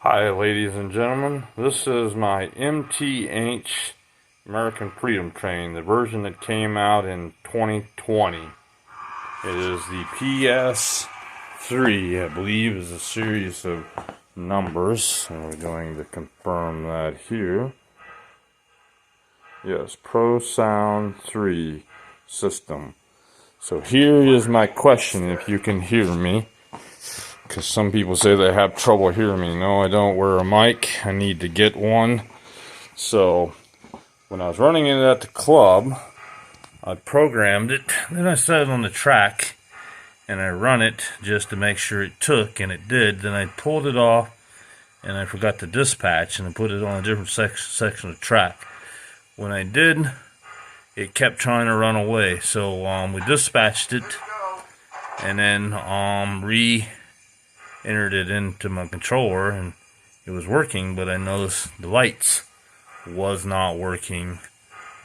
Hi ladies and gentlemen, this is my M.TH American Freedom Train, the version that came out in 2020. It is the PS3, I believe, is a series of numbers, and we're going to confirm that here. Yes, Pro Sound 3 system. So here is my question, if you can hear me. Because some people say they have trouble hearing me. No, I don't wear a mic. I need to get one. So, when I was running it at the club, I programmed it. Then I set it on the track. And I run it just to make sure it took. And it did. Then I pulled it off. And I forgot to dispatch. And I put it on a different section of the track. When I did, it kept trying to run away. So, we dispatched it. And then, entered it into my controller and it was working, but I noticed the lights was not working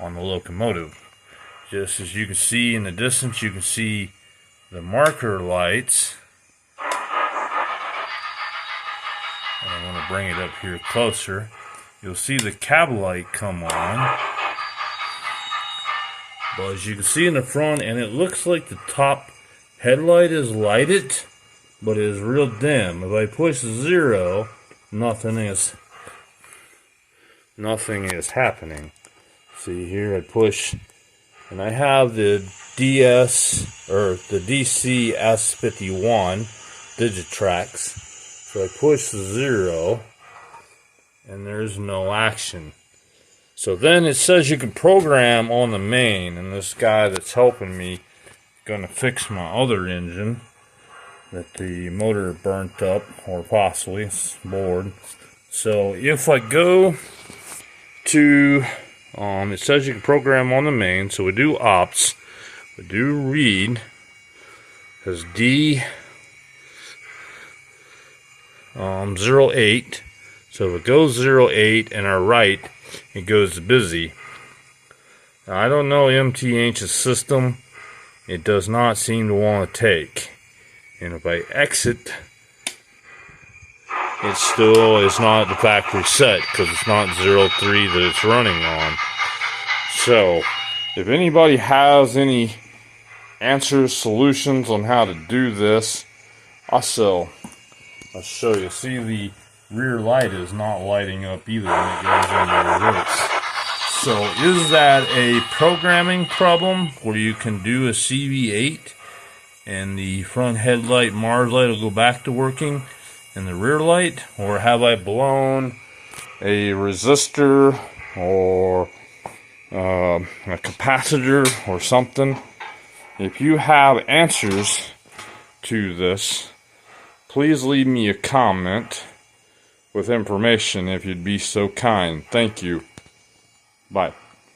on the locomotive. Just as you can see in the distance, you can see the marker lights. And I'm going to bring it up here closer. You'll see the cab light come on. But as you can see in the front, and it looks like the top headlight is lighted, but it is real dim. If I push 0, nothing is happening. See here, I push, and I have the DCS51 Digitrax. So I push 0, and there's no action. So then it says you can program on the main, and this guy that's helping me is gonna fix my other engine that the motor burnt up, or possibly it's bored. So if I go to, it says you can program on the main, so we do ops, we do read, as D08, so if it goes 08 and I write, it goes busy. Now I don't know M.TH's system, it does not seem to want to take. And if I exit, it still is not the factory set because it's not 03 that it's running on. So, if anybody has any answers, solutions on how to do this, also, I'll show you. See, the rear light is not lighting up either when it goes into reverse. So, is that a programming problem where you can do a CV8? And the front headlight Mars light will go back to working, and the rear light? Or have I blown a resistor or a capacitor or something? If you have answers to this, please leave me a comment with information if you'd be so kind. Thank you. Bye.